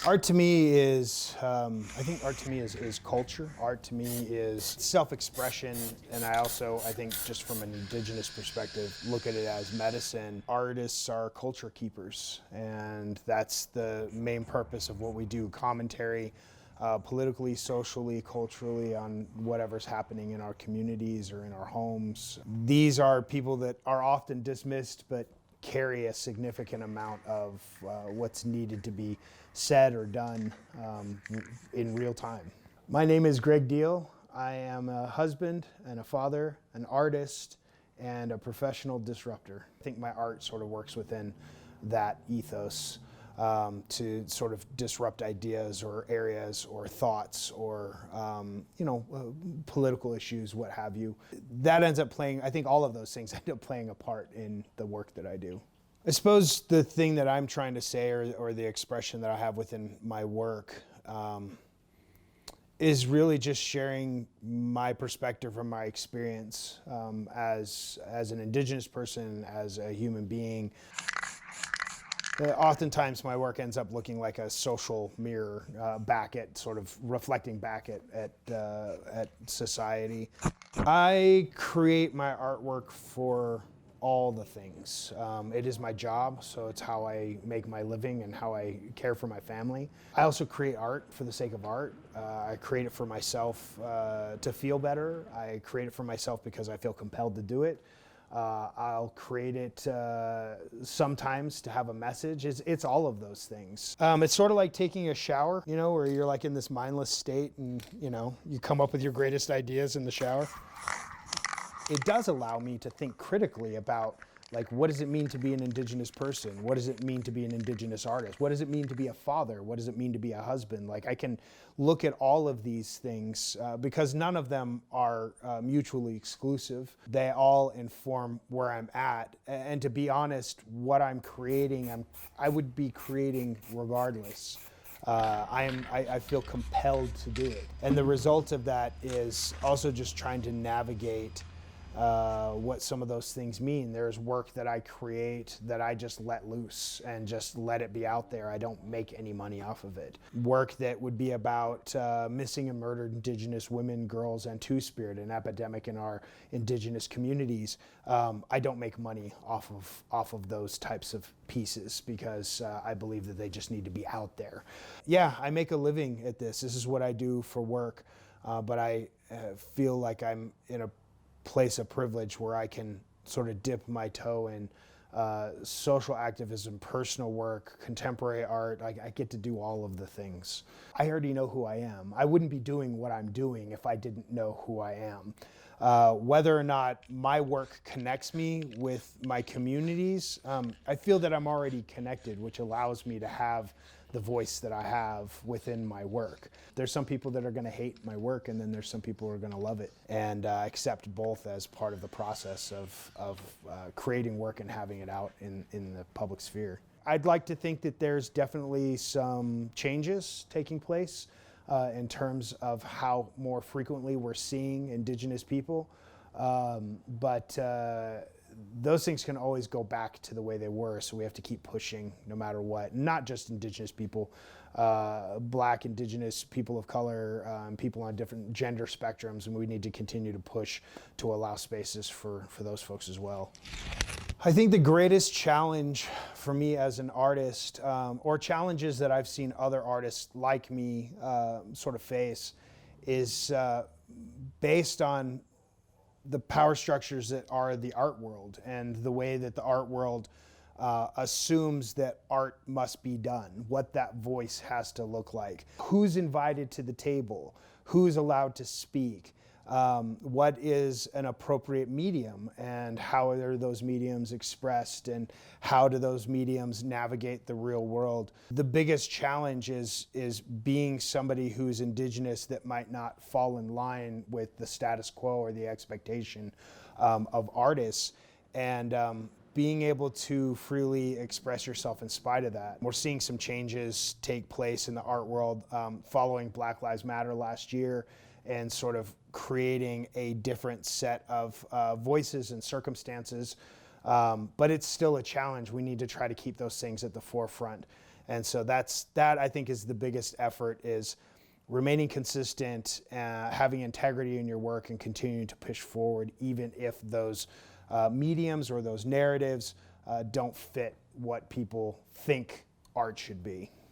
Art to me is, I think art to me is culture. Art to me is self-expression, and I think just from an indigenous perspective, look at it as medicine. Artists are culture keepers, and that's the main purpose of what we do. Commentary, politically, socially, culturally, on whatever's happening in our communities or in our homes. These are people that are often dismissed, but carry a significant amount of what's needed to be said or done in real time. My name is Gregg Deal. I am a husband and a father, an artist, and a professional disruptor. I think my art sort of works within that ethos to sort of disrupt ideas or areas or thoughts or political issues, what have you. That ends up playing, I think all of those things end up playing a part in the work that I do. I suppose the thing that I'm trying to say or the expression that I have within my work is really just sharing my perspective from my experience as an indigenous person, as a human being. Oftentimes my work ends up looking like a social mirror back at sort of reflecting back at society. I create my artwork for all the things. It is my job, so it's how I make my living and how I care for my family. I also create art for the sake of art. I create it for myself to feel better. I create it for myself because I feel compelled to do it. I'll create it sometimes to have a message. It's all of those things. It's sort of like taking a shower, where you're like in this mindless state and, you come up with your greatest ideas in the shower. It does allow me to think critically about, like, what does it mean to be an indigenous person? What does it mean to be an indigenous artist? What does it mean to be a father? What does it mean to be a husband? Like, I can look at all of these things because none of them are mutually exclusive. They all inform where I'm at. And to be honest, what I'm creating, I would be creating regardless. I feel compelled to do it. And the result of that is also just trying to navigate what some of those things mean. There's work that I create that I just let loose and just let it be out there. I don't make any money off of it. Work that would be about missing and murdered indigenous women, girls, and Two-Spirit, an epidemic in our indigenous communities. I don't make money off of those types of pieces because I believe that they just need to be out there. Yeah, I make a living at this. This is what I do for work, but I feel like I'm in a place of privilege where I can sort of dip my toe in social activism, personal work, contemporary art. I get to do all of the things. I already know who I am. I wouldn't be doing what I'm doing if I didn't know who I am. Whether or not my work connects me with my communities, I feel that I'm already connected, which allows me to have the voice that I have within my work. There's some people that are going to hate my work, and then there's some people who are going to love it, and accept both as part of the process of creating work and having it out in the public sphere. I'd like to think that there's definitely some changes taking place in terms of how more frequently we're seeing indigenous people, but those things can always go back to the way they were, so we have to keep pushing no matter what. Not just indigenous people, black, indigenous, people of color, people on different gender spectrums, and we need to continue to push to allow spaces for those folks as well. I think the greatest challenge for me as an artist, or challenges that I've seen other artists like me sort of face, is based on the power structures that are the art world and the way that the art world assumes that art must be done, what that voice has to look like, who's invited to the table, who's allowed to speak, what is an appropriate medium, and how are those mediums expressed, and how do those mediums navigate the real world. The biggest challenge is being somebody who's indigenous that might not fall in line with the status quo or the expectation of artists, and being able to freely express yourself in spite of that. We're seeing some changes take place in the art world following Black Lives Matter last year, and sort of creating a different set of voices and circumstances. But it's still a challenge. We need to try to keep those things at the forefront. And so that I think is the biggest effort, is remaining consistent, having integrity in your work, and continuing to push forward even if those mediums or those narratives don't fit what people think art should be.